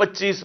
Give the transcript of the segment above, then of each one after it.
25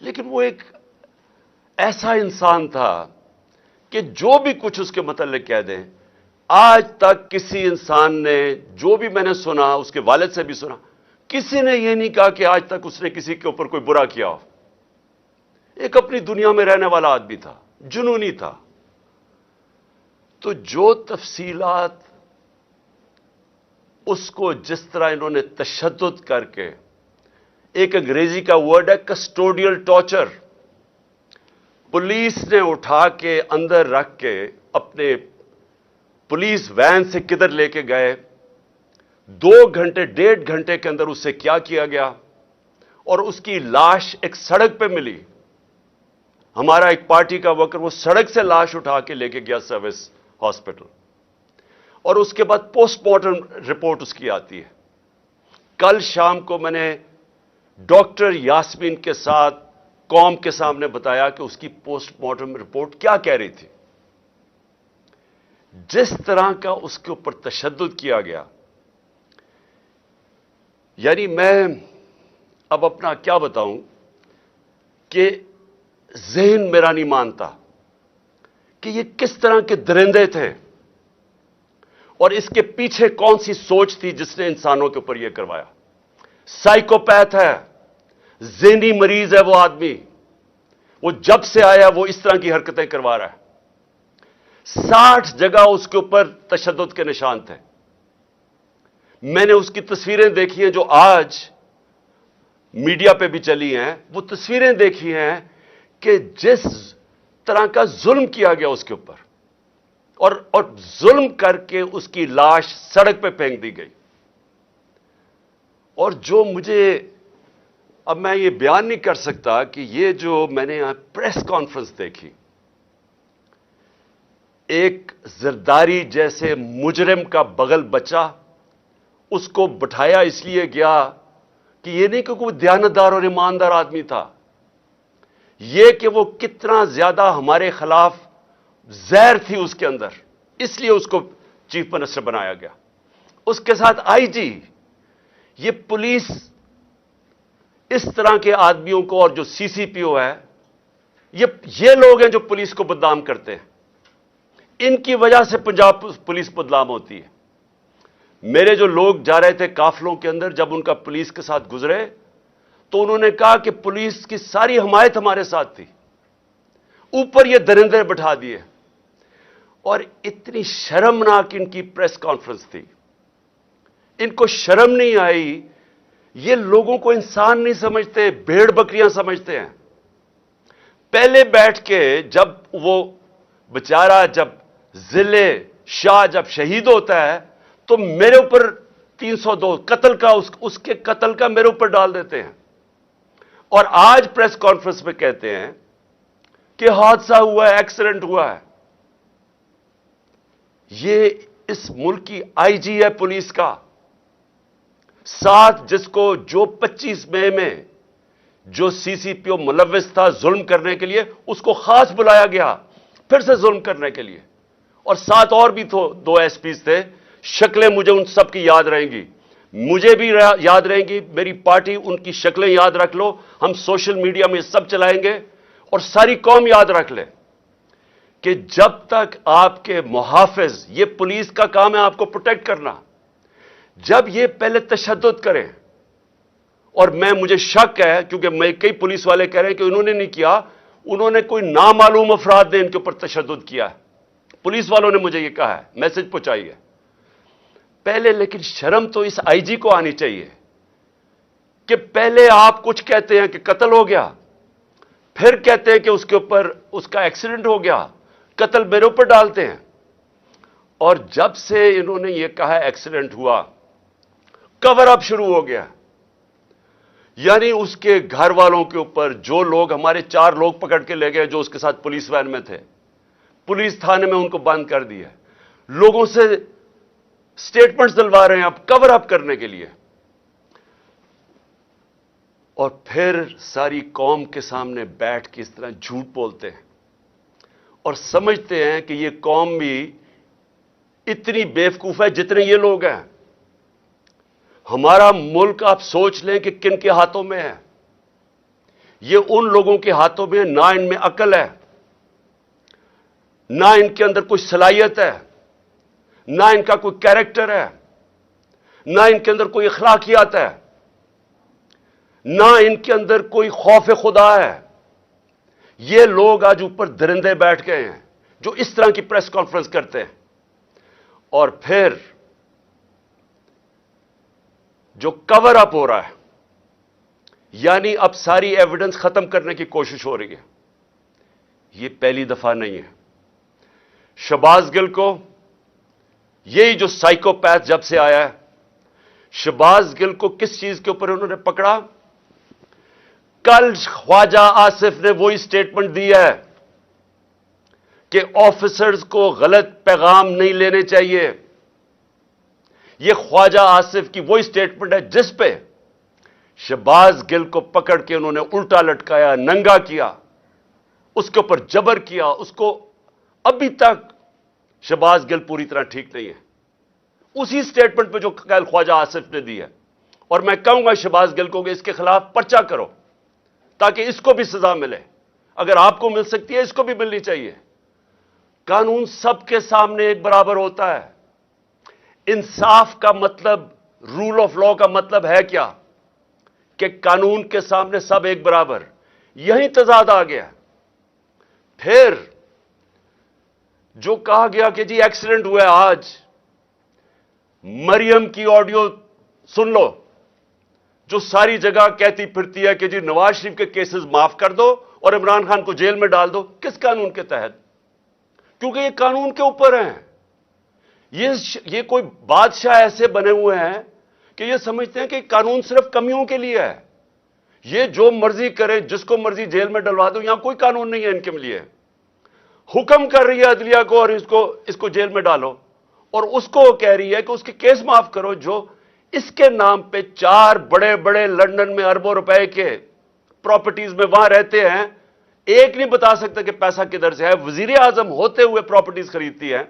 لیکن وہ ایک ایسا انسان تھا کہ جو بھی کچھ اس کے متعلق کہہ دیں، آج تک کسی انسان نے، جو بھی میں نے سنا، اس کے والد سے بھی سنا، کسی نے یہ نہیں کہا کہ آج تک اس نے کسی کے اوپر کوئی برا کیا ہو. ایک اپنی دنیا میں رہنے والا آدمی تھا، جنونی تھا. تو جو تفصیلات اس کو جس طرح انہوں نے تشدد کر کے، ایک انگریزی کا ورڈ ہے کسٹوڈیل ٹارچر، پولیس نے اٹھا کے اندر رکھ کے اپنے پولیس وین سے کدھر لے کے گئے، 2 گھنٹے 1.5 گھنٹے کے اندر اس سے کیا کیا گیا، اور اس کی لاش ایک سڑک پہ ملی. ہمارا ایک پارٹی کا ورکر وہ سڑک سے لاش اٹھا کے لے کے گیا سروس ہاسپٹل، اور اس کے بعد پوسٹ مارٹم رپورٹ اس کی آتی ہے. کل شام کو میں نے ڈاکٹر یاسمین کے ساتھ قوم کے سامنے بتایا کہ اس کی پوسٹ مارٹم رپورٹ کیا کہہ رہی تھی. جس طرح کا اس کے اوپر تشدد کیا گیا، یعنی میں اب اپنا کیا بتاؤں کہ ذہن میرا نہیں مانتا کہ یہ کس طرح کے درندے تھے، اور اس کے پیچھے کون سی سوچ تھی جس نے انسانوں کے اوپر یہ کروایا. سائیکوپیتھ ہے، ذہنی مریض ہے وہ آدمی. وہ جب سے آیا وہ اس طرح کی حرکتیں کروا رہا ہے. 60 جگہ اس کے اوپر تشدد کے نشان تھے. میں نے اس کی تصویریں دیکھی ہیں جو آج میڈیا پہ بھی چلی ہیں. وہ تصویریں دیکھی ہیں کہ جس طرح کا ظلم کیا گیا اس کے اوپر، اور ظلم کر کے اس کی لاش سڑک پہ پھینک دی گئی. اور جو مجھے، اب میں یہ بیان نہیں کر سکتا کہ یہ جو میں نے یہاں پریس کانفرنس دیکھی، ایک زرداری جیسے مجرم کا بغل بچہ، اس کو بٹھایا اس لیے گیا کہ یہ نہیں کہ کوئی دیانتدار اور ایماندار آدمی تھا، یہ کہ وہ کتنا زیادہ ہمارے خلاف زہر تھی اس کے اندر، اس لیے اس کو چیف منسٹر بنایا گیا. اس کے ساتھ آئی جی. یہ پولیس اس طرح کے آدمیوں کو، اور جو سی سی پی او ہے، یہ لوگ ہیں جو پولیس کو بدنام کرتے ہیں. ان کی وجہ سے پنجاب پولیس بدنام ہوتی ہے. میرے جو لوگ جا رہے تھے قافلوں کے اندر، جب ان کا پولیس کے ساتھ گزرے تو انہوں نے کہا کہ پولیس کی ساری حمایت ہمارے ساتھ تھی، اوپر یہ درندے بٹھا دیے. اور اتنی شرمناک ان کی پریس کانفرنس تھی. ان کو شرم نہیں آئی. یہ لوگوں کو انسان نہیں سمجھتے، بھیڑ بکریاں سمجھتے ہیں. پہلے بیٹھ کے جب وہ بیچارہ، جب ضلع شاہ جب شہید ہوتا ہے تو میرے اوپر 302 قتل کا، اس کے قتل کا میرے اوپر ڈال دیتے ہیں. اور آج پریس کانفرنس میں کہتے ہیں کہ حادثہ ہوا ہے، ایکسیڈنٹ ہوا ہے. یہ اس ملک کی آئی جی ہے پولیس کا، ساتھ جس کو جو 25 مئی میں جو سی سی پی او ملوث تھا ظلم کرنے کے لیے، اس کو خاص بلایا گیا پھر سے ظلم کرنے کے لیے. اور ساتھ اور بھی 2 ایس پیز تھے. شکلیں مجھے ان سب کی یاد رہیں گی، مجھے بھی یاد رہیں گی. میری پارٹی ان کی شکلیں یاد رکھ لو. ہم سوشل میڈیا میں سب چلائیں گے، اور ساری قوم یاد رکھ لے کہ جب تک آپ کے محافظ، یہ پولیس کا کام ہے آپ کو پروٹیکٹ کرنا، جب یہ پہلے تشدد کریں، اور مجھے شک ہے کیونکہ میں کئی پولیس والے کہہ رہے ہیں کہ انہوں نے نہیں کیا، انہوں نے کوئی نامعلوم افراد نے ان کے اوپر تشدد کیا ہے. پولیس والوں نے مجھے یہ کہا ہے، میسج پہنچائی ہے پہلے. لیکن شرم تو اس آئی جی کو آنی چاہیے کہ پہلے آپ کچھ کہتے ہیں کہ قتل ہو گیا، پھر کہتے ہیں کہ اس کے اوپر اس کا ایکسیڈنٹ ہو گیا، قتل میرے اوپر ڈالتے ہیں. اور جب سے انہوں نے یہ کہا ایکسیڈنٹ ہوا، کور اپ شروع ہو گیا. یعنی اس کے گھر والوں کے اوپر، جو لوگ، ہمارے 4 لوگ پکڑ کے لے گئے جو اس کے ساتھ پولیس وین میں تھے، پولیس تھانے میں ان کو بند کر دیا. لوگوں سے سٹیٹمنٹس دلوا رہے ہیں اب کور اپ کرنے کے لیے. اور پھر ساری قوم کے سامنے بیٹھ کے اس طرح جھوٹ بولتے ہیں، اور سمجھتے ہیں کہ یہ قوم بھی اتنی بیوقوف ہے جتنے یہ لوگ ہیں. ہمارا ملک آپ سوچ لیں کہ کن کے ہاتھوں میں ہے. یہ ان لوگوں کے ہاتھوں میں نہ ان میں عقل ہے، نہ ان کے اندر کوئی صلاحیت ہے، نہ ان کا کوئی کیریکٹر ہے، نہ ان کے اندر کوئی اخلاقیات ہے، نہ ان کے اندر کوئی خوف خدا ہے۔ یہ لوگ آج اوپر درندے بیٹھ گئے ہیں جو اس طرح کی پریس کانفرنس کرتے ہیں، اور پھر جو کور اپ ہو رہا ہے، یعنی اب ساری ایویڈنس ختم کرنے کی کوشش ہو رہی ہے۔ یہ پہلی دفعہ نہیں ہے۔ شہباز گل کو یہی جو سائیکوپیتھ جب سے آیا ہے، شہباز گل کو کس چیز کے اوپر انہوں نے پکڑا؟ کل خواجہ آصف نے وہی سٹیٹمنٹ دی ہے کہ آفیسرز کو غلط پیغام نہیں لینے چاہیے۔ یہ خواجہ آصف کی وہی سٹیٹمنٹ ہے جس پہ شہباز گل کو پکڑ کے انہوں نے الٹا لٹکایا، ننگا کیا، اس کے اوپر جبر کیا۔ اس کو ابھی تک شہباز گل پوری طرح ٹھیک نہیں ہے، اسی سٹیٹمنٹ پہ جو کل خواجہ آصف نے دی ہے۔ اور میں کہوں گا شہباز گل کو کہ اس کے خلاف پرچہ کرو تاکہ اس کو بھی سزا ملے۔ اگر آپ کو مل سکتی ہے، اس کو بھی ملنی چاہیے۔ قانون سب کے سامنے ایک برابر ہوتا ہے۔ انصاف کا مطلب، رول آف لا کا مطلب ہے کیا؟ کہ قانون کے سامنے سب ایک برابر۔ یہی تضاد آ گیا۔ پھر جو کہا گیا کہ جی ایکسیڈنٹ ہوا ہے آج، مریم کی آڈیو سن لو جو ساری جگہ کہتی پھرتی ہے کہ جی نواز شریف کے کیسز معاف کر دو اور عمران خان کو جیل میں ڈال دو۔ کس قانون کے تحت؟ کیونکہ یہ قانون کے اوپر ہیں۔ یہ کوئی بادشاہ ایسے بنے ہوئے ہیں کہ یہ سمجھتے ہیں کہ قانون صرف کمیوں کے لیے ہے، یہ جو مرضی کرے، جس کو مرضی جیل میں ڈلوا دو، یہاں کوئی قانون نہیں ہے ان کے لیے۔ حکم کر رہی ہے عدلیہ کو اور اس کو جیل میں ڈالو، اور اس کو کہہ رہی ہے کہ اس کے کیس معاف کرو جو اس کے نام پہ 4 بڑے بڑے لندن میں اربوں روپے کے پراپرٹیز میں وہاں رہتے ہیں، ایک نہیں بتا سکتا کہ پیسہ کدھر سے ہے۔ وزیر اعظم ہوتے ہوئے پراپرٹیز خریدتی ہیں،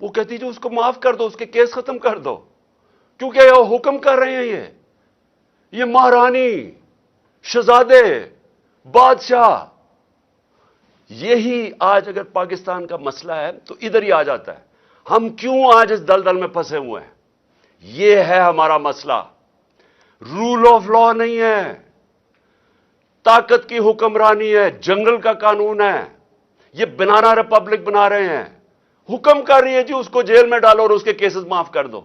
وہ کہتی جو اس کو معاف کر دو، اس کے کیس ختم کر دو، کیونکہ یہ حکم کر رہے ہیں۔ یہ مہارانی، شہزادے، بادشاہ، یہی آج اگر پاکستان کا مسئلہ ہے تو ادھر ہی آ جاتا ہے۔ ہم کیوں آج اس دلدل میں پھنسے ہوئے ہیں؟ یہ ہے ہمارا مسئلہ۔ رول آف لا نہیں ہے، طاقت کی حکمرانی ہے، جنگل کا قانون ہے۔ یہ بنانا ریپبلک بنا رہے ہیں، حکم کر رہی ہے جی اس کو جیل میں ڈالو اور اس کے کیسز معاف کر دو،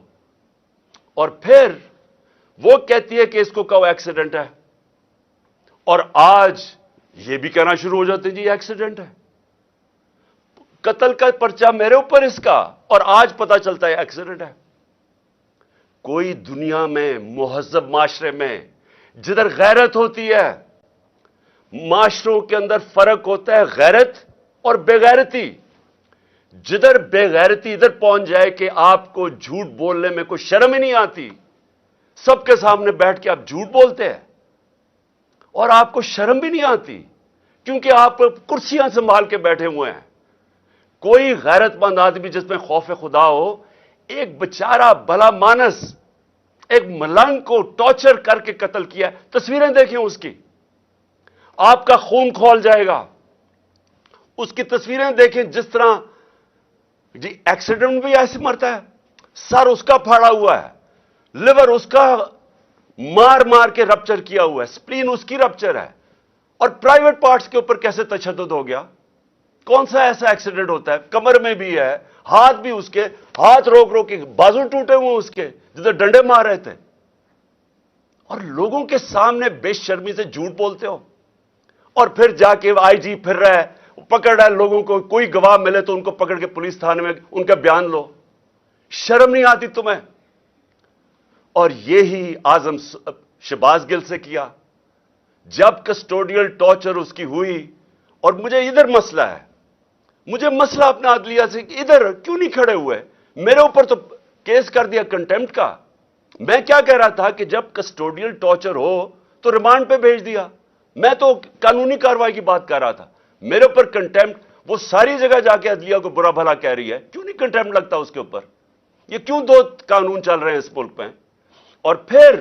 اور پھر وہ کہتی ہے کہ اس کو کہو ایکسیڈنٹ ہے، اور آج یہ بھی کہنا شروع ہو جاتے ہیں جی ایکسیڈنٹ ہے۔ قتل کا پرچہ میرے اوپر اس کا، اور آج پتا چلتا ہے ایکسیڈنٹ ہے۔ کوئی دنیا میں مہذب معاشرے میں جدھر غیرت ہوتی ہے، معاشروں کے اندر فرق ہوتا ہے غیرت اور بے غیرتی۔ جدھر بے غیرتی ادھر پہنچ جائے کہ آپ کو جھوٹ بولنے میں کوئی شرم ہی نہیں آتی، سب کے سامنے بیٹھ کے آپ جھوٹ بولتے ہیں اور آپ کو شرم بھی نہیں آتی کیونکہ آپ کرسیاں سنبھال کے بیٹھے ہوئے ہیں۔ کوئی غیرت مند آدمی جس میں خوف خدا ہو، ایک بیچارہ بھلا مانس ایک ملنگ کو ٹارچر کر کے قتل کیا، تصویریں دیکھیں اس کی، آپ کا خون کھول جائے گا۔ اس کی تصویریں دیکھیں، جس طرح جی ایکسیڈنٹ بھی ایسے مرتا ہے، سر اس کا پھاڑا ہوا ہے، لیور اس کا مار مار کے رپچر کیا ہوا ہے، سپلین اس کی رپچر ہے، اور پرائیویٹ پارٹس کے اوپر کیسے تشدد ہو گیا؟ کون سا ایسا ایکسیڈنٹ ہوتا ہے؟ کمر میں بھی ہے، ہاتھ بھی، اس کے ہاتھ روک روک کے بازو ٹوٹے ہوئے اس کے جدھر ڈنڈے مار رہے تھے، اور لوگوں کے سامنے بے شرمی سے جھوٹ بولتے ہو، اور پھر جا کے آئی جی پھر رہا ہے، پکڑ رہا ہے لوگوں کو، کوئی گواہ ملے تو ان کو پکڑ کے پولیس تھانے میں ان کا بیان لو۔ شرم نہیں آتی تمہیں؟ اور یہی اعظم شہباز گل سے کیا جب کسٹوڈیل ٹارچر اس کی ہوئی۔ اور مجھے ادھر مسئلہ ہے، مجھے مسئلہ اپنا عدلیہ سے کہ ادھر کیوں نہیں کھڑے ہوئے؟ میرے اوپر تو کیس کر دیا کنٹیمپٹ کا۔ میں کیا کہہ رہا تھا کہ جب کسٹوڈیل ٹارچر ہو تو ریمانڈ پہ بھیج دیا، میں تو قانونی کارروائی کی بات کر رہا تھا۔ میرے اوپر کنٹیمپٹ، وہ ساری جگہ جا کے عدلیہ کو برا بھلا کہہ رہی ہے، کیوں نہیں کنٹیمپٹ لگتا اس کے اوپر؟ یہ کیوں دو قانون چل رہے ہیں اس ملک میں؟ اور پھر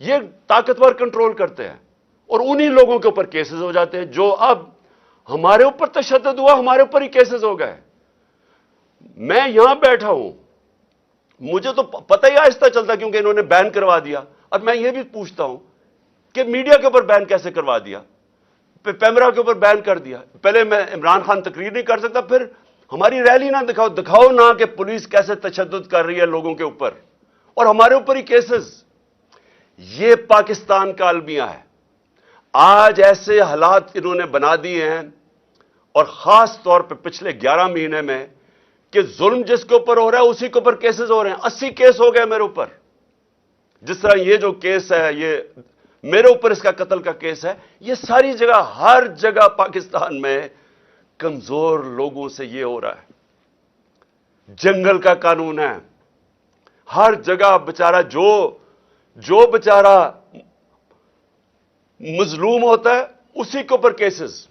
یہ طاقتور کنٹرول کرتے ہیں اور انہی لوگوں کے اوپر کیسز ہو جاتے ہیں. جو اب ہمارے اوپر تشدد ہوا, ہمارے اوپر ہی کیسز ہو گئے. میں یہاں بیٹھا ہوں, مجھے تو پتہ ہی آہستہ چلتا کیونکہ انہوں نے بین کروا دیا. اور میں یہ بھی پوچھتا ہوں کہ میڈیا کے اوپر بین کیسے کروا دیا, پیمرا کے اوپر بین کر دیا. پہلے میں عمران خان تقریر نہیں کر سکتا, پھر ہماری ریلی نہ دکھاؤ نہ کہ پولیس کیسے تشدد کر رہی ہے لوگوں کے اوپر, اور ہمارے اوپر ہی کیسز. یہ پاکستان کا المیہ ہے. آج ایسے حالات انہوں نے بنا دیے ہیں, اور خاص طور پہ پچھلے 11 مہینے میں, کہ ظلم جس کے اوپر ہو رہا ہے اسی کے اوپر کیسز ہو رہے ہیں. 80 کیس ہو گئے میرے اوپر. جس طرح یہ جو کیس ہے, یہ میرے اوپر اس کا قتل کا کیس ہے. یہ ساری جگہ, ہر جگہ پاکستان میں کمزور لوگوں سے یہ ہو رہا ہے. جنگل کا قانون ہے, ہر جگہ بیچارہ جو بیچارہ مظلوم ہوتا ہے اسی کے اوپر کیسز.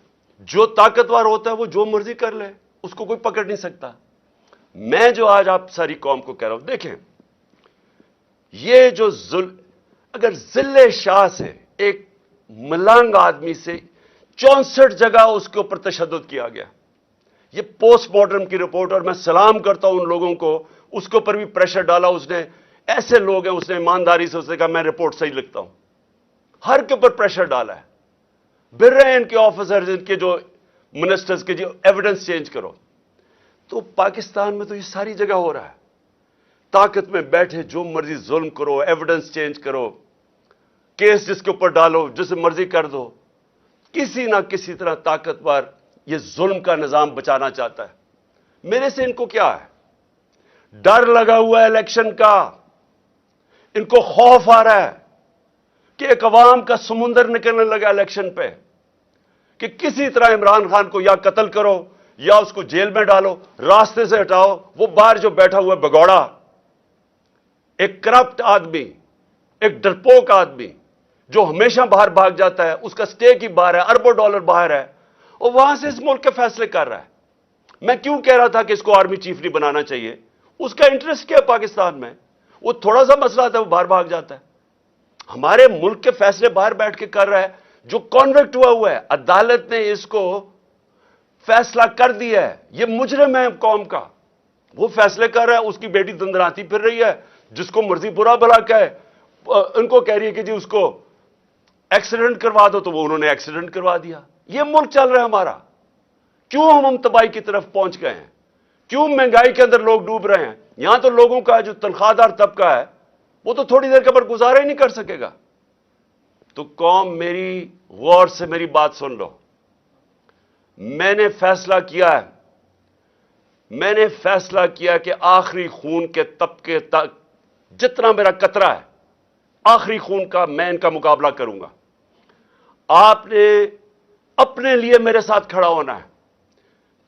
جو طاقتور ہوتا ہے وہ جو مرضی کر لے, اس کو کوئی پکڑ نہیں سکتا. میں جو آج آپ ساری قوم کو کہہ رہا ہوں, دیکھیں یہ جو اگر ذل شاہ سے, ایک ملنگ آدمی سے 64 جگہ اس کے اوپر تشدد کیا گیا. یہ پوسٹ مارٹم کی رپورٹ, اور میں سلام کرتا ہوں ان لوگوں کو, اس کے اوپر بھی پریشر ڈالا اس نے. ایسے لوگ ہیں, اس نے ایمانداری سے اس نے کہا میں رپورٹ صحیح لکھتا ہوں. ہر کے اوپر پریشر ڈالا ہے. بھر رہے ہیں ان کے آفیسرز, ان کے جو منسٹرز کے, جو ایویڈنس چینج کرو. تو پاکستان میں تو یہ ساری جگہ ہو رہا ہے. طاقت میں بیٹھے جو مرضی ظلم کرو, ایویڈنس چینج کرو, کیس جس کے اوپر ڈالو, جسے مرضی کر دو. کسی نہ کسی طرح طاقتور یہ ظلم کا نظام بچانا چاہتا ہے. میرے سے ان کو کیا ہے؟ ڈر لگا ہوا ہے الیکشن کا. ان کو خوف آ رہا ہے کہ ایک عوام کا سمندر نکلنے لگا الیکشن پہ, کہ کسی طرح عمران خان کو یا قتل کرو یا اس کو جیل میں ڈالو, راستے سے ہٹاؤ. وہ باہر جو بیٹھا ہوا ہے بگوڑا, ایک کرپٹ آدمی, ایک ڈرپوک آدمی جو ہمیشہ باہر بھاگ جاتا ہے, اس کا سٹیک ہی باہر ہے, اربوں ڈالر باہر ہے, اور وہاں سے اس ملک کے فیصلے کر رہا ہے. میں کیوں کہہ رہا تھا کہ اس کو آرمی چیف نہیں بنانا چاہیے؟ اس کا انٹرسٹ کیا ہے پاکستان میں؟ وہ تھوڑا سا مسئلہ آتا ہے وہ باہر بھاگ جاتا ہے. ہمارے ملک کے فیصلے باہر بیٹھ کے کر رہا ہے. جو کانوکٹ ہوا ہے, عدالت نے اس کو فیصلہ کر دیا ہے, یہ مجرم ہے قوم کا, وہ فیصلے کر رہا ہے. اس کی بیٹی دندراتی پھر رہی ہے, جس کو مرضی برا بھلا کہے. ان کو کہہ رہی ہے کہ جی اس کو ایکسیڈنٹ کروا دو, تو وہ انہوں نے ایکسیڈنٹ کروا دیا. یہ ملک چل رہا ہے ہمارا. کیوں ہم تباہی کی طرف پہنچ گئے ہیں؟ کیوں مہنگائی کے اندر لوگ ڈوب رہے ہیں؟ یہاں تو لوگوں کا جو تنخواہ دار طبقہ ہے وہ تو تھوڑی دیر کے بعد گزارا ہی نہیں کر سکے گا. تو قوم میری غور سے میری بات سن لو. میں نے فیصلہ کیا ہے, میں نے فیصلہ کیا کہ آخری خون کے طبقے تک جتنا میرا قطرہ ہے, آخری خون کا میں ان کا مقابلہ کروں گا. آپ نے اپنے لیے میرے ساتھ کھڑا ہونا ہے,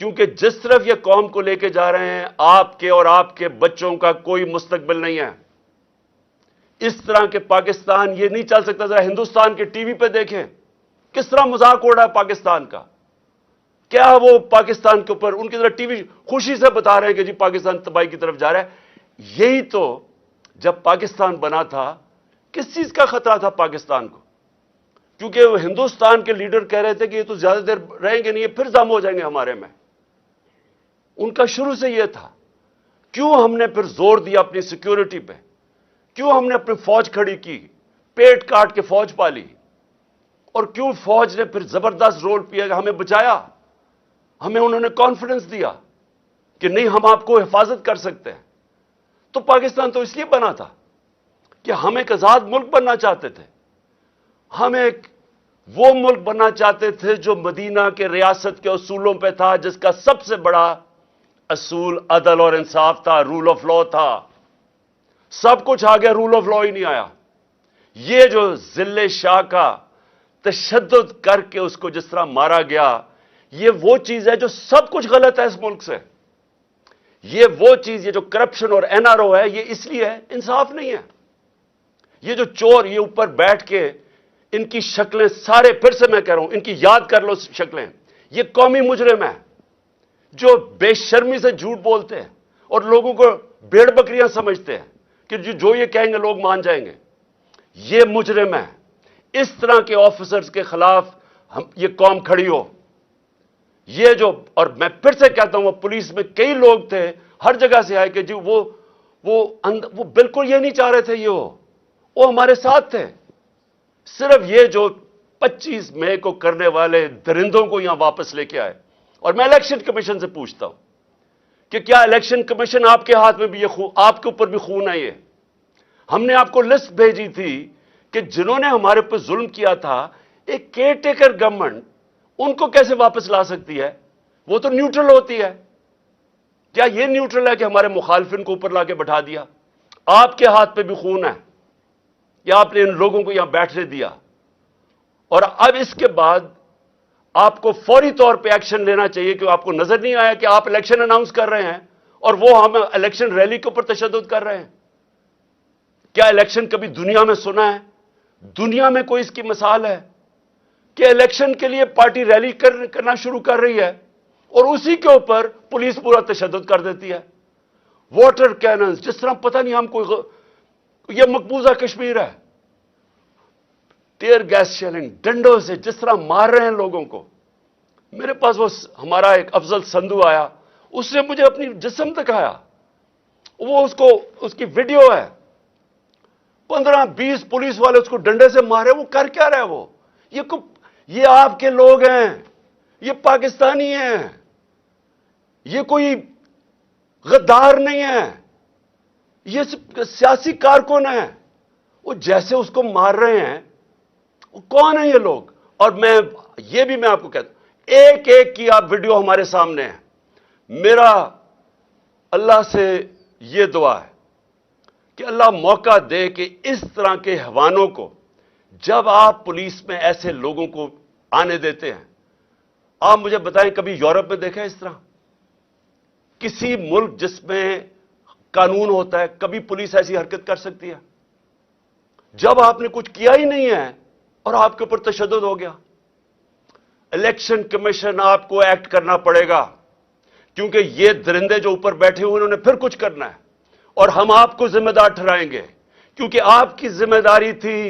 کیونکہ جس طرف یہ قوم کو لے کے جا رہے ہیں, آپ کے اور آپ کے بچوں کا کوئی مستقبل نہیں ہے. اس طرح کے پاکستان یہ نہیں چل سکتا. ذرا ہندوستان کے ٹی وی پہ دیکھیں کس طرح مذاق اڑ رہا ہے پاکستان کا. کیا وہ پاکستان کے اوپر ان کی طرح ٹی وی خوشی سے بتا رہے ہیں کہ جی پاکستان تباہی کی طرف جا رہا ہے. یہی تو جب پاکستان بنا تھا کس چیز کا خطرہ تھا پاکستان کو؟ کیونکہ وہ ہندوستان کے لیڈر کہہ رہے تھے کہ یہ تو زیادہ دیر رہیں گے نہیں, یہ پھر ضم ہو جائیں گے ہمارے میں. ان کا شروع سے یہ تھا. کیوں ہم نے پھر زور دیا اپنی سیکیورٹی پہ؟ کیوں ہم نے اپنی فوج کھڑی کی, پیٹ کاٹ کے فوج پالی, اور کیوں فوج نے پھر زبردست رول کیا, ہمیں بچایا. ہمیں انہوں نے کانفیڈنس دیا کہ نہیں ہم آپ کو حفاظت کر سکتے ہیں. تو پاکستان تو اس لیے بنا تھا کہ ہم ایک آزاد ملک بننا چاہتے تھے. ہم ایک وہ ملک بننا چاہتے تھے جو مدینہ کے ریاست کے اصولوں پہ تھا, جس کا سب سے بڑا اصول عدل اور انصاف تھا, رول آف لا تھا. سب کچھ آ گیا, رول آف لا ہی نہیں آیا. یہ جو ذل شاہ کا تشدد کر کے اس کو جس طرح مارا گیا, یہ وہ چیز ہے جو سب کچھ غلط ہے اس ملک سے. یہ وہ چیز, یہ جو کرپشن اور این آر او ہے, یہ اس لیے ہے انصاف نہیں ہے. یہ جو چور یہ اوپر بیٹھ کے ان کی شکلیں سارے, پھر سے میں کہہ رہا ہوں, ان کی یاد کر لو شکلیں. یہ قومی مجرم ہیں جو بے شرمی سے جھوٹ بولتے ہیں اور لوگوں کو بھیڑ بکریاں سمجھتے ہیں کہ جو یہ کہیں گے لوگ مان جائیں گے. یہ مجرم ہے. اس طرح کے آفیسرز کے خلاف یہ قوم کھڑی ہو. یہ جو، اور میں پھر سے کہتا ہوں، وہ پولیس میں کئی لوگ تھے ہر جگہ سے آئے کہ جی وہ بالکل یہ نہیں چاہ رہے تھے، وہ ہمارے ساتھ تھے. صرف یہ جو 25 مئی کو کرنے والے درندوں کو یہاں واپس لے کے آئے. اور میں الیکشن کمیشن سے پوچھتا ہوں کہ کیا الیکشن کمیشن آپ کے ہاتھ میں بھی یہ آپ کے اوپر بھی خون ہے؟ یہ ہم نے آپ کو لسٹ بھیجی تھی کہ جنہوں نے ہمارے اوپر ظلم کیا تھا، ایک کیئر ٹیکر گورنمنٹ ان کو کیسے واپس لا سکتی ہے؟ وہ تو نیوٹرل ہوتی ہے. کیا یہ نیوٹرل ہے کہ ہمارے مخالفین کو اوپر لا کے بٹھا دیا؟ آپ کے ہاتھ پہ بھی خون ہے، یا آپ نے ان لوگوں کو یہاں بیٹھنے دیا؟ اور اب اس کے بعد آپ کو فوری طور پہ ایکشن لینا چاہیے کہ آپ کو نظر نہیں آیا کہ آپ الیکشن اناؤنس کر رہے ہیں اور وہ ہم الیکشن ریلی کے اوپر تشدد کر رہے ہیں. کیا الیکشن کبھی دنیا میں سنا ہے؟ دنیا میں کوئی اس کی مثال ہے کہ الیکشن کے لیے پارٹی ریلی کرنا شروع کر رہی ہے اور اسی کے اوپر پولیس پورا تشدد کر دیتی ہے؟ واٹر کیننز، جس طرح پتہ نہیں ہم کوئی یہ مقبوضہ کشمیر ہے. ٹیئر گیس شیلنگ، ڈنڈوں سے جس طرح مار رہے ہیں لوگوں کو. میرے پاس وہ ہمارا ایک افضل سندھو آیا، اس نے مجھے اپنی جسم دکھایا، وہ اس کی ویڈیو ہے. 15-20 پولیس والے اس کو ڈنڈے سے مارے. وہ کر کیا رہے؟ یہ آپ کے لوگ ہیں، یہ پاکستانی ہیں، یہ کوئی غدار نہیں ہے، یہ سیاسی کارکن ہیں. وہ جیسے اس کو مار رہے ہیں، وہ کون ہیں یہ لوگ؟ اور میں آپ کو کہتا ہوں، ایک ایک کی آپ ویڈیو ہمارے سامنے ہے. میرا اللہ سے یہ دعا ہے کہ اللہ موقع دے کہ اس طرح کے حیوانوں کو، جب آپ پولیس میں ایسے لوگوں کو آنے دیتے ہیں، آپ مجھے بتائیں کبھی یورپ میں دیکھا ہے اس طرح؟ کسی ملک جس میں قانون ہوتا ہے، کبھی پولیس ایسی حرکت کر سکتی ہے؟ جب آپ نے کچھ کیا ہی نہیں ہے اور آپ کے اوپر تشدد ہو گیا. الیکشن کمیشن آپ کو ایکٹ کرنا پڑے گا، کیونکہ یہ درندے جو اوپر بیٹھے ہوئے انہوں نے پھر کچھ کرنا ہے، اور ہم آپ کو ذمہ دار ٹھہرائیں گے، کیونکہ آپ کی ذمہ داری تھی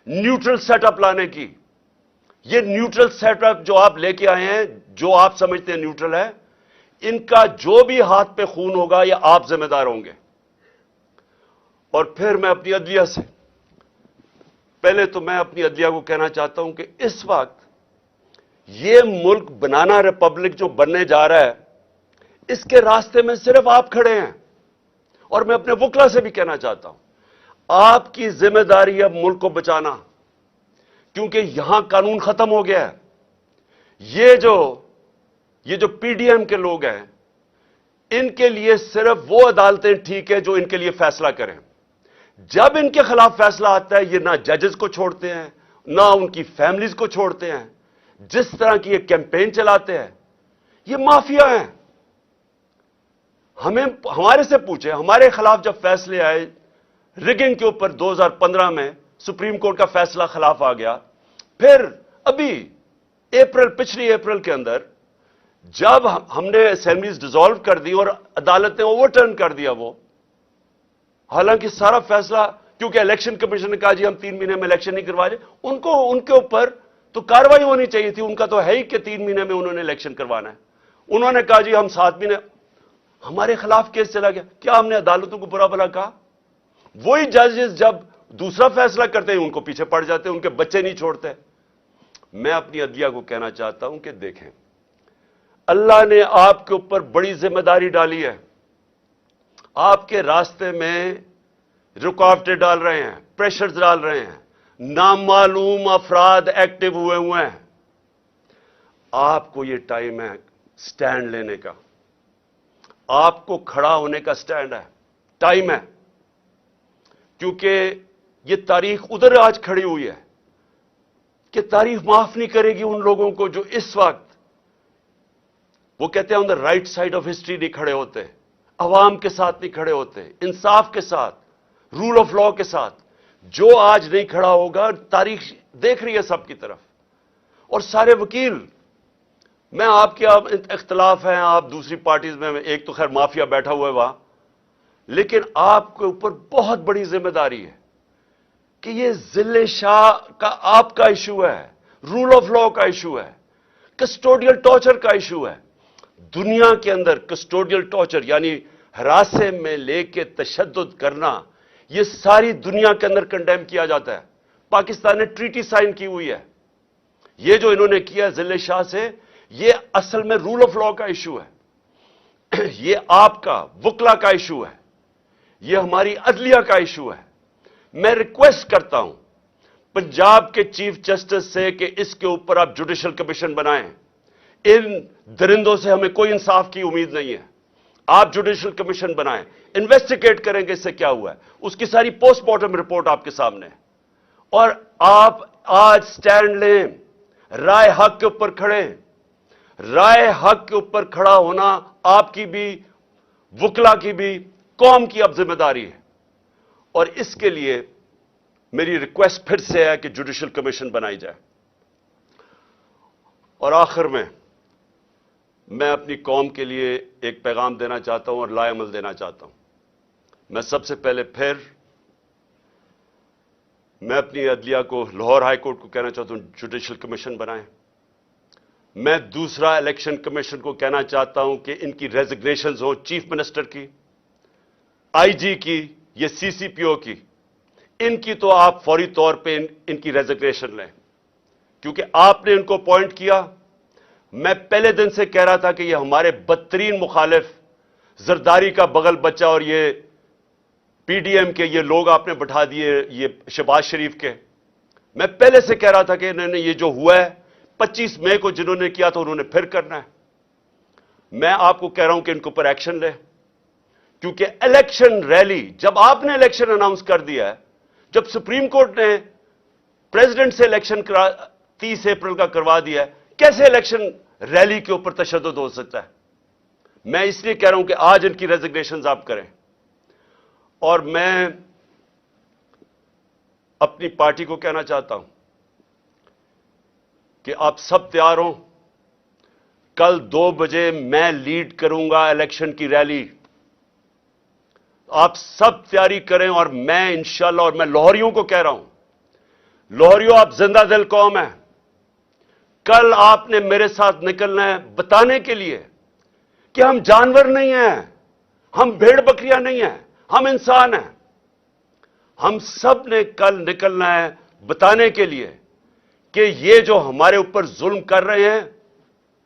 نیوٹرل سیٹ اپ لانے کی. یہ نیوٹرل سیٹ اپ جو آپ لے کے آئے ہیں، جو آپ سمجھتے ہیں نیوٹرل ہے، ان کا جو بھی ہاتھ پہ خون ہوگا یہ آپ ذمہ دار ہوں گے. اور پھر میں اپنی عدلیہ سے، پہلے تو میں اپنی عدلیہ کو کہنا چاہتا ہوں کہ اس وقت یہ ملک بنانا ریپبلک جو بننے جا رہا ہے، اس کے راستے میں صرف آپ کھڑے ہیں. اور میں اپنے وکلا سے بھی کہنا چاہتا ہوں، آپ کی ذمہ داری ہے ملک کو بچانا، کیونکہ یہاں قانون ختم ہو گیا ہے. یہ جو پی ڈی ایم کے لوگ ہیں، ان کے لیے صرف وہ عدالتیں ٹھیک ہے جو ان کے لیے فیصلہ کریں. جب ان کے خلاف فیصلہ آتا ہے، یہ نہ ججز کو چھوڑتے ہیں، نہ ان کی فیملیز کو چھوڑتے ہیں. جس طرح کی یہ کیمپین چلاتے ہیں، یہ مافیا ہیں. ہمارے سے پوچھیں، ہمارے خلاف جب فیصلے آئے ریگنگ کے اوپر 2015 میں سپریم کورٹ کا فیصلہ خلاف آ گیا. پھر ابھی پچھلی اپریل کے اندر جب ہم نے اسمبلیز ڈیزالو کر دی اور عدالت نے اوور ٹرن کر دیا وہ، حالانکہ سارا فیصلہ، کیونکہ الیکشن کمیشن نے کہا جی ہم 3 مہینے میں الیکشن نہیں کروا رہے، ان کے اوپر تو کاروائی ہونی چاہیے تھی. ان کا تو ہے ہی کہ 3 مہینے میں انہوں نے الیکشن کروانا ہے. انہوں نے کہا جی ہم 7 مہینے، ہمارے خلاف کیس چلا گیا. کیا ہم نے عدالتوں کو برا بھلا کہا؟ وہی ججز جب دوسرا فیصلہ کرتے ہیں ان کو پیچھے پڑ جاتے ہیں، ان کے بچے نہیں چھوڑتے. میں اپنی عدلیہ کو کہنا چاہتا ہوں کہ دیکھیں، اللہ نے آپ کے اوپر بڑی ذمہ داری ڈالی ہے. آپ کے راستے میں رکاوٹیں ڈال رہے ہیں، پریشرز ڈال رہے ہیں، نامعلوم افراد ایکٹیو ہوئے ہیں. آپ کو یہ ٹائم ہے سٹینڈ لینے کا، آپ کو کھڑا ہونے کا سٹینڈ ہے، ٹائم ہے. کیونکہ یہ تاریخ ادھر آج کھڑی ہوئی ہے کہ تاریخ معاف نہیں کرے گی ان لوگوں کو جو اس وقت، وہ کہتے ہیں on the right side of history نہیں کھڑے ہوتے، عوام کے ساتھ نہیں کھڑے ہوتے، انصاف کے ساتھ، رول آف لا کے ساتھ. جو آج نہیں کھڑا ہوگا، تاریخ دیکھ رہی ہے سب کی طرف. اور سارے وکیل، میں آپ کے اختلاف ہیں، آپ دوسری پارٹیز میں، ایک تو خیر مافیا بیٹھا ہوا ہے وہاں، لیکن آپ کے اوپر بہت بڑی ذمہ داری ہے کہ یہ ذل شاہ کا آپ کا ایشو ہے، رول آف لا کا ایشو ہے، کسٹوڈیل ٹارچر کا ایشو ہے. دنیا کے اندر کسٹوڈیل ٹارچر یعنی ہراسے میں لے کے تشدد کرنا، یہ ساری دنیا کے اندر کنڈیم کیا جاتا ہے. پاکستان نے ٹریٹی سائن کی ہوئی ہے. یہ جو انہوں نے کیا ذل شاہ سے، یہ اصل میں رول آف لا کا ایشو ہے. یہ آپ کا وکلا کا ایشو ہے، یہ ہماری عدلیہ کا ایشو ہے. میں ریکویسٹ کرتا ہوں پنجاب کے چیف جسٹس سے کہ اس کے اوپر آپ جوڈیشل کمیشن بنائیں. ان درندوں سے ہمیں کوئی انصاف کی امید نہیں ہے. آپ جوڈیشل کمیشن بنائیں، انویسٹیگیٹ کریں گے اس سے کیا ہوا ہے. اس کی ساری پوسٹ مارٹم رپورٹ آپ کے سامنے ہے. اور آپ آج سٹینڈ لیں، رائے حق کے اوپر کھڑے. رائے حق کے اوپر کھڑا ہونا آپ کی بھی، وکلا کی بھی، قوم کی اب ذمہ داری ہے. اور اس کے لیے میری ریکویسٹ پھر سے ہے کہ جوڈیشل کمیشن بنائی جائے. اور آخر میں اپنی قوم کے لیے ایک پیغام دینا چاہتا ہوں اور لائے عمل دینا چاہتا ہوں. میں سب سے پہلے میں اپنی عدلیہ کو، لاہور ہائی کورٹ کو کہنا چاہتا ہوں جوڈیشل کمیشن بنائیں. میں دوسرا الیکشن کمیشن کو کہنا چاہتا ہوں کہ ان کی ریزگنیشنز ہوں، چیف منسٹر کی، آئی جی کی، یہ سی سی پی او کی. ان کی تو آپ فوری طور پہ ان کی ریزگنیشن لیں، کیونکہ آپ نے ان کو اپوائنٹ کیا. میں پہلے دن سے کہہ رہا تھا کہ یہ ہمارے بدترین مخالف، زرداری کا بغل بچہ اور یہ پی ڈی ایم کے یہ لوگ آپ نے بٹھا دیے، یہ شہباز شریف کے. میں پہلے سے کہہ رہا تھا کہ انہوں نے یہ جو ہوا ہے 25 مئی کو جنہوں نے کیا تھا انہوں نے پھر کرنا ہے. میں آپ کو کہہ رہا ہوں کہ ان کے اوپر ایکشن لے، کیونکہ الیکشن ریلی جب آپ نے الیکشن اناؤنس کر دیا ہے، جب سپریم کورٹ نے پریزیڈنٹ سے الیکشن 30 اپریل کا کروا دیا ہے، کیسے الیکشن ریلی کے اوپر تشدد ہو سکتا ہے؟ میں اس لیے کہہ رہا ہوں کہ آج ان کی ریزگنیشنز آپ کریں. اور میں اپنی پارٹی کو کہنا چاہتا ہوں کہ آپ سب تیار ہوں. کل 2 بجے میں لیڈ کروں گا الیکشن کی ریلی. آپ سب تیاری کریں اور میں انشاءاللہ، اور میں لاہوریوں کو کہہ رہا ہوں، لاہوریوں آپ زندہ دل قوم ہیں. کل آپ نے میرے ساتھ نکلنا ہے بتانے کے لیے کہ ہم جانور نہیں ہیں، ہم بھیڑ بکریاں نہیں ہیں، ہم انسان ہیں. ہم سب نے کل نکلنا ہے بتانے کے لیے کہ یہ جو ہمارے اوپر ظلم کر رہے ہیں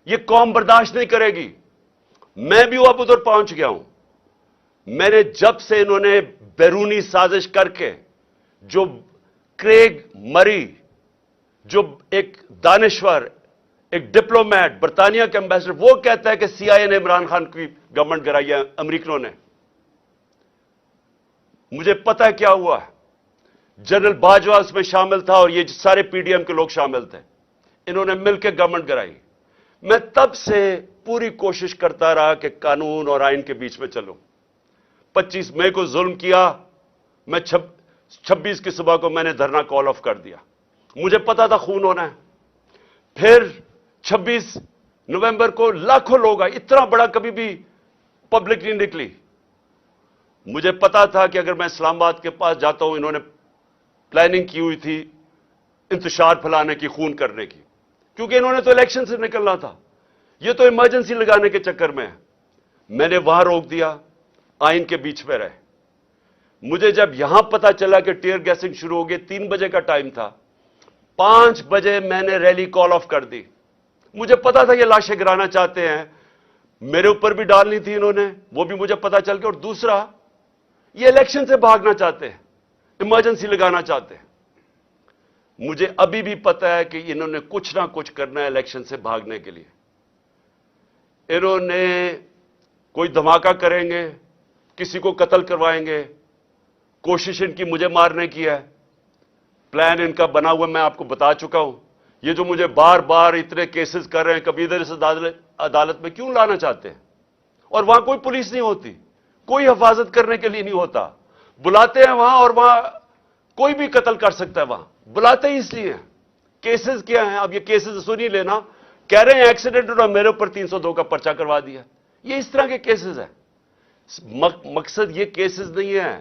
یہ قوم برداشت نہیں کرے گی. میں بھی اب ادھر پہنچ گیا ہوں. میں نے جب سے انہوں نے بیرونی سازش کر کے، جو کریگ مری جو ایک دانشور، ایک ڈپلومیٹ، برطانیہ کے امبیسڈر، وہ کہتا ہے کہ سی آئی اے نے عمران خان کی گورنمنٹ گرائی ہے، امریکنوں نے. مجھے پتا ہے کیا ہوا. جنرل باجوہ اس میں شامل تھا اور یہ سارے پی ڈی ایم کے لوگ شامل تھے. انہوں نے مل کے گورنمنٹ گرائی. میں تب سے پوری کوشش کرتا رہا کہ قانون اور آئین کے بیچ میں چلوں. 25 مئی کو ظلم کیا، میں 26 کی صبح کو میں نے دھرنا کال آف کر دیا. مجھے پتا تھا خون ہونا ہے. پھر 26 نومبر کو لاکھوں لوگ آئے. اتنا بڑا کبھی بھی پبلک نہیں نکلی. مجھے پتا تھا کہ اگر میں اسلام آباد کے پاس جاتا ہوں، انہوں نے پلاننگ کی ہوئی تھی انتشار پھیلانے کی، خون کرنے کی، کیونکہ انہوں نے تو الیکشن سے نکلنا تھا. یہ تو ایمرجنسی لگانے کے چکر میں ہے. میں نے وہاں روک دیا، آئین کے بیچ میں رہے. مجھے جب یہاں پتا چلا کہ ٹیئر گیسنگ شروع ہو گئی، 3 بجے کا ٹائم تھا، 5 بجے میں نے ریلی کال آف کر دی. مجھے پتا تھا یہ لاشیں گرانا چاہتے ہیں، میرے اوپر بھی ڈالنی تھی انہوں نے، وہ بھی مجھے پتا چل گیا. اور دوسرا، یہ الیکشن سے بھاگنا چاہتے ہیں، ایمرجنسی لگانا چاہتے ہیں. مجھے ابھی بھی پتا ہے کہ انہوں نے کچھ نہ کچھ کرنا ہے الیکشن سے بھاگنے کے لیے. انہوں نے کوئی دھماکہ کریں گے، کسی کو قتل کروائیں گے. کوشش ان کی مجھے مارنے کی ہے. پلان ان کا بنا ہوا میں آپ کو بتا چکا ہوں. یہ جو مجھے بار بار اتنے کیسز کر رہے ہیں، کبھی ادھر اس عدالت میں کیوں لانا چاہتے ہیں؟ اور وہاں کوئی پولیس نہیں ہوتی، کوئی حفاظت کرنے کے لیے نہیں ہوتا. بلاتے ہیں وہاں اور وہاں کوئی بھی قتل کر سکتا ہے. وہاں بلاتے ہی اس لیے ہیں. کیسز کیا ہیں؟ اب یہ کیسز سنی لینا. کہہ رہے ہیں ایکسیڈنٹ اور میرے اوپر 302 کا پرچہ کروا دیا. یہ اس طرح کے کیسز ہیں. مقصد یہ کیسز نہیں ہے.